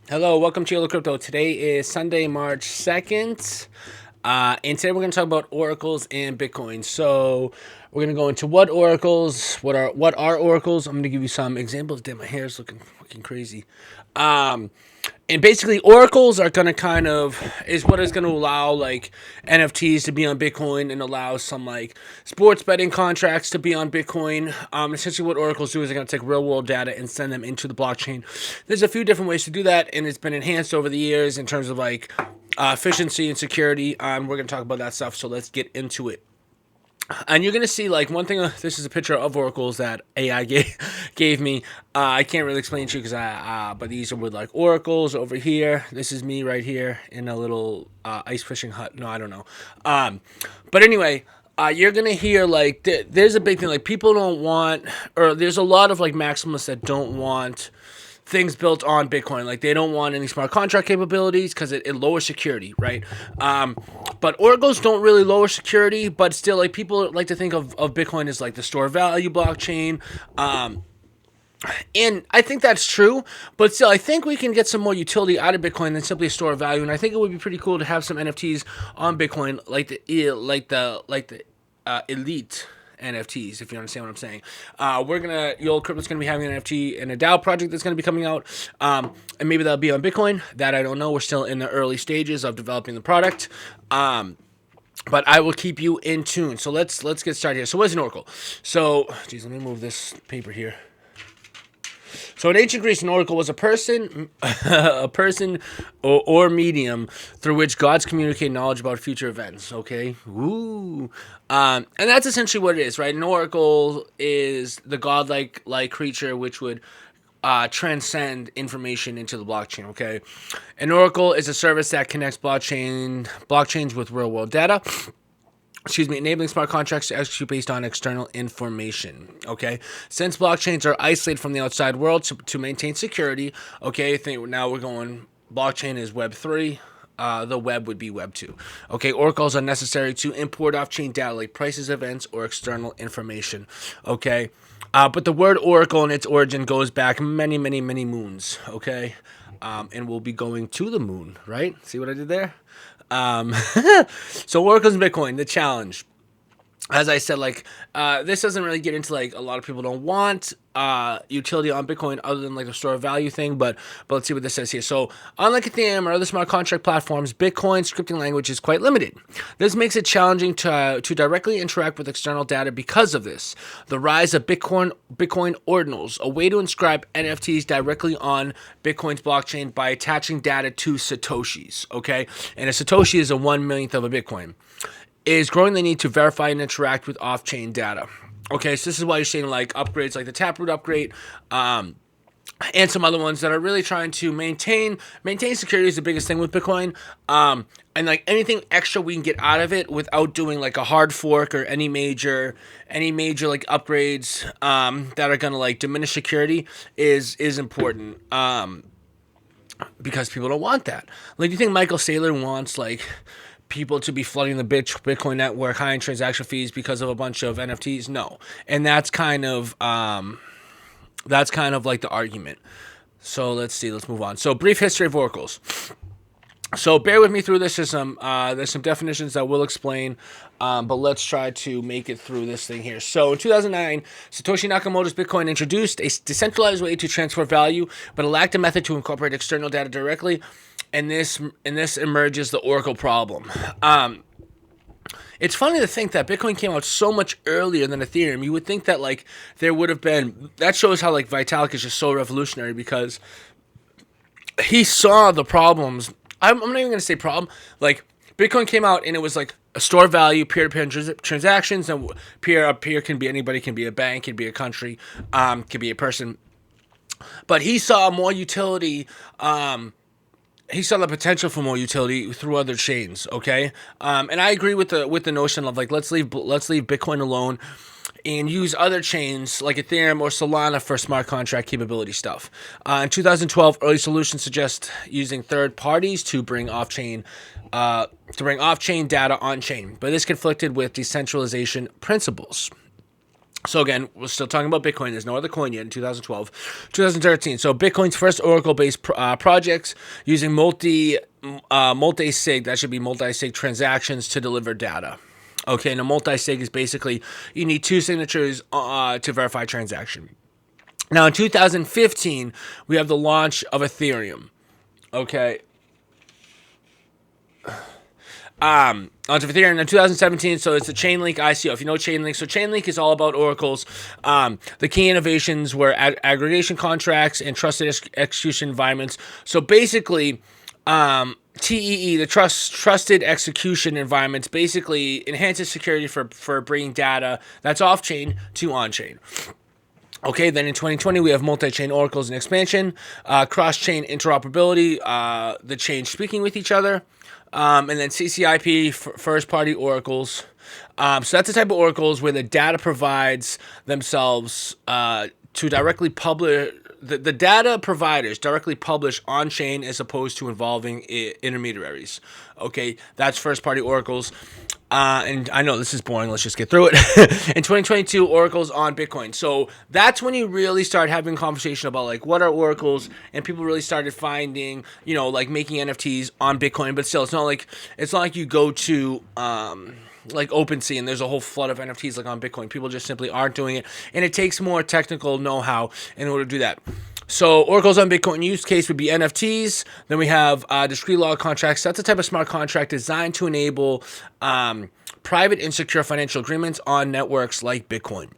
Hello, welcome to YOLO Crypto. Today is Sunday, March 2nd. And today we're going to talk about oracles and Bitcoin. So we're going to go into what are oracles. I'm going to give you some examples. Damn, my hair is looking fucking crazy. Um, and basically, oracles are going to is what is going to allow like NFTs to be on Bitcoin and allow some like sports betting contracts to be on Bitcoin. Essentially, what oracles do is they're going to take real world data and send them into the blockchain. There's a few different ways to do that, and it's been enhanced over the years in terms of like efficiency and security. We're going to talk about that stuff, so let's get into it. And you're gonna see like one thing. This is a picture of oracles that AI gave me. I can't really explain to you because but these are with like oracles over here. This is me right here in a little ice fishing hut. No, I don't know. But anyway, you're gonna hear like there's a big thing like people don't want, or there's a lot of like maximalists that don't want things built on Bitcoin. Like they don't want any smart contract capabilities because it lowers security, right? But oracles don't really lower security, but still, like people like to think of Bitcoin as like the store value blockchain. And I think that's true, but still, I think we can get some more utility out of Bitcoin than simply a store of value. And I think it would be pretty cool to have some NFTs on Bitcoin, like the elite NFTs, if you understand what I'm saying. YOLO Crypto's gonna be having an NFT and a DAO project that's gonna be coming out, and maybe that'll be on Bitcoin. That I don't know. We're still in the early stages of developing the product. But I will keep you in tune. So let's get started here. So what's an oracle? So, geez, let me move this paper here. So in ancient Greece, an oracle was a person, or medium through which gods communicate knowledge about future events. Okay, ooh, and that's essentially what it is, right? An oracle is the godlike creature which would transcend information into the blockchain. Okay, an oracle is a service that connects blockchains with real world data, enabling smart contracts to execute based on external information. Okay, since blockchains are isolated from the outside world to maintain security. Okay, now we're going. Blockchain is Web 3. The web would be Web 2. Okay, oracles are necessary to import off-chain data like prices, events, or external information. Okay, but the word oracle in its origin goes back many, many, many moons. Okay, and we'll be going to the moon, right? See what I did there? Um, so oracles and Bitcoin, the challenge. As I said, like this doesn't really get into like a lot of people don't want utility on Bitcoin other than like the store of value thing, but let's see what this says here. So unlike Ethereum or other smart contract platforms, Bitcoin's scripting language is quite limited. This makes it challenging to directly interact with external data because of this. The rise of Bitcoin ordinals, a way to inscribe NFTs directly on Bitcoin's blockchain by attaching data to Satoshis. Okay, and a Satoshi is a 1/1,000,000th of a Bitcoin. Is growing the need to verify and interact with off-chain data. Okay, so this is why you're seeing like upgrades like the taproot upgrade, and some other ones that are really trying to maintain security is the biggest thing with Bitcoin. And like anything extra we can get out of it without doing like a hard fork or any major like upgrades that are gonna like diminish security is important. Because people don't want that. Like, do you think Michael Saylor wants like people to be flooding the Bitcoin network high in transaction fees because of a bunch of NFTs? No, and that's kind of like the argument. So let's see. Let's move on. So brief history of oracles. So bear with me through this. There's some definitions that we'll explain, but let's try to make it through this thing here. So in 2009, Satoshi Nakamoto's Bitcoin introduced a decentralized way to transfer value, but it lacked a method to incorporate external data directly, and this emerges the oracle problem. It's funny to think that Bitcoin came out so much earlier than Ethereum. You would think that like there would have been. That shows how like Vitalik is just so revolutionary because he saw the problems. I'm not even going to say problem. Like, Bitcoin came out and it was like a store value, peer-to-peer transactions, and peer-to-peer can be anybody, can be a bank, can be a country, can be a person. But he saw more utility. He saw the potential for more utility through other chains. Okay, and I agree with the notion of like let's leave Bitcoin alone and use other chains like Ethereum or Solana for smart contract capability stuff. In 2012, early solutions suggest using third parties to bring off-chain data on-chain, but this conflicted with decentralization principles. So again, we're still talking about Bitcoin. There's no other coin yet in 2012. 2013. So Bitcoin's first Oracle-based projects using multi-sig, that should be multi-sig transactions to deliver data. Okay, and a multi-sig is basically you need two signatures to verify transaction. Now in 2015, we have the launch of Ethereum. Okay. Onto Ethereum in 2017, so it's the Chainlink ICO. If you know Chainlink, so Chainlink is all about Oracle's. The key innovations were aggregation contracts and trusted execution environments. So basically, TEE, the trusted execution environments, basically enhances security for bringing data that's off-chain to on-chain. Okay, then in 2020, we have multi-chain oracles and expansion, cross-chain interoperability, the chain speaking with each other, and then CCIP, first-party oracles. So that's the type of oracles where the data provides themselves to directly publish. The data providers directly publish on-chain as opposed to involving intermediaries. Okay, that's first-party oracles. And I know this is boring. Let's just get through it. In 2022, oracles on Bitcoin. So that's when you really start having conversation about like what are oracles, and people really started finding, like making NFTs on Bitcoin. But still, it's not like you go to like OpenSea and there's a whole flood of NFTs like on Bitcoin. People just simply aren't doing it, and it takes more technical know-how in order to do that. So oracles on Bitcoin use case would be NFTs. Then we have discrete log contracts. That's a type of smart contract designed to enable private and secure financial agreements on networks like Bitcoin.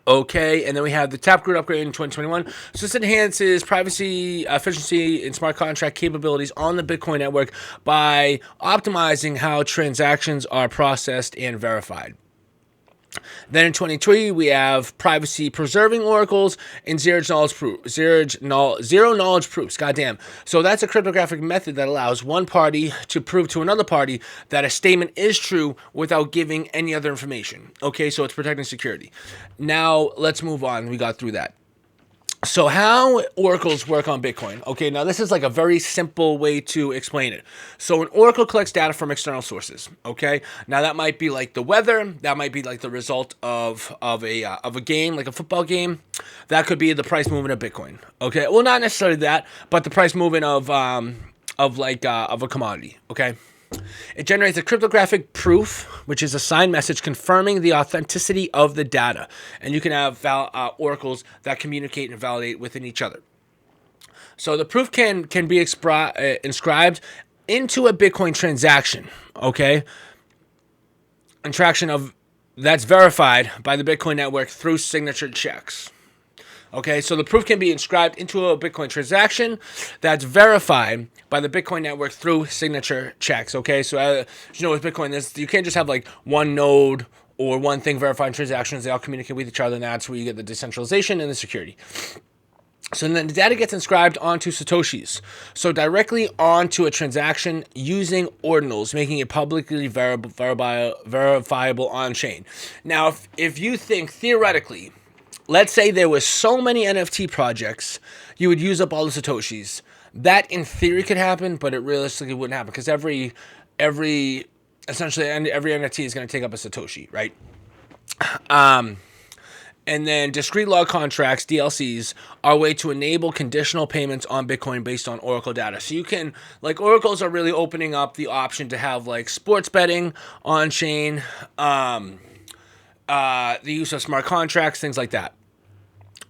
Okay, and then we have the taproot upgrade in 2021. So this enhances privacy, efficiency, and smart contract capabilities on the Bitcoin network by optimizing how transactions are processed and verified. Then in 2023, we have privacy-preserving oracles and zero knowledge proofs. Goddamn. So that's a cryptographic method that allows one party to prove to another party that a statement is true without giving any other information. Okay, so it's protecting security. Now, let's move on. We got through that. So how oracles work on Bitcoin? Okay, now this is like a very simple way to explain it. So an oracle collects data from external sources. Okay, now that might be like the weather. That might be like the result of a game, like a football game. That could be the price movement of Bitcoin. Okay, well not necessarily that, but the price movement of a commodity. Okay. It generates a cryptographic proof, which is a signed message confirming the authenticity of the data. And you can have oracles that communicate and validate within each other. So the proof can be inscribed into a Bitcoin transaction, okay? A transaction that's verified by the Bitcoin network through signature checks. Okay, so the proof can be inscribed into a Bitcoin transaction that's verified by the Bitcoin network through signature checks. Okay, so with Bitcoin, you can't just have like one node or one thing verifying transactions. They all communicate with each other, and that's where you get the decentralization and the security. So then the data gets inscribed onto Satoshis, so directly onto a transaction using ordinals, making it publicly verifiable on-chain. Now, if you think theoretically, let's say there were so many NFT projects, you would use up all the Satoshis. That in theory could happen, but it realistically wouldn't happen because every NFT is going to take up a Satoshi, right? And then discrete log contracts, DLCs, are a way to enable conditional payments on Bitcoin based on Oracle data. So you can, like, oracles are really opening up the option to have like sports betting on chain, the use of smart contracts, things like that.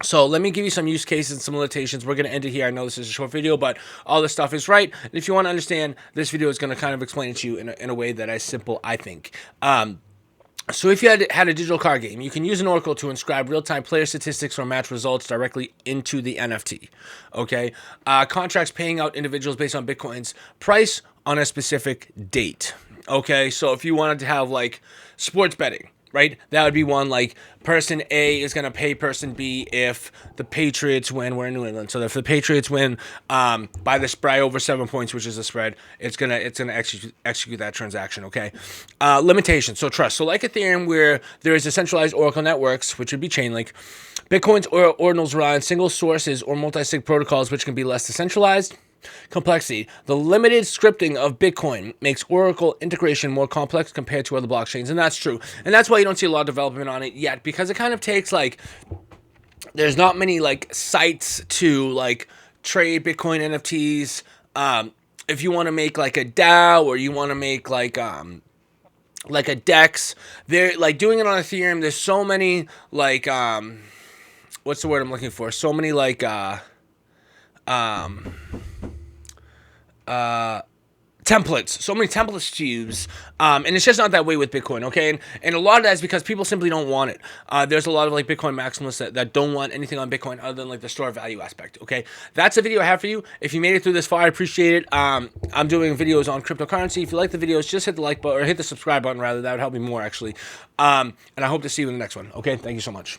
So let me give you some use cases and some limitations. We're going to end it here. I know this is a short video, but all this stuff is right. And if you want to understand, this video is going to kind of explain it to you in a way that is simple, I think. So if you had a digital card game, you can use an oracle to inscribe real-time player statistics or match results directly into the NFT. Okay? Contracts paying out individuals based on Bitcoin's price on a specific date. Okay? So if you wanted to have, like, sports betting, right? That would be one, like, person A is going to pay person B if the Patriots win. We're in New England. So if the Patriots win by the spread over 7 points, which is the spread, it's gonna execute that transaction, okay? Limitations. So trust. So like Ethereum, where there is decentralized oracle networks, which would be Chainlink, Bitcoin's ordinals rely on single sources or multi-sig protocols, which can be less decentralized. Complexity. The limited scripting of Bitcoin makes Oracle integration more complex compared to other blockchains. And that's true. And that's why you don't see a lot of development on it yet, because it kind of takes like, there's not many like sites to like trade Bitcoin NFTs. If you want to make like a DAO, or you want to make like a DEX, they're like doing it on Ethereum. There's so many like what's the word I'm looking for? So many like templates, so many templates to use, and it's just not that way with Bitcoin, okay? And a lot of that is because people simply don't want it. There's a lot of like Bitcoin maximalists that don't want anything on Bitcoin other than like the store value aspect, okay? That's the video I have for you. If you made it through this far, I appreciate it. I'm doing videos on cryptocurrency. If you like the videos, just hit the like button, or hit the subscribe button rather. That would help me more, actually. And I hope to see you in the next one, okay? Thank you so much.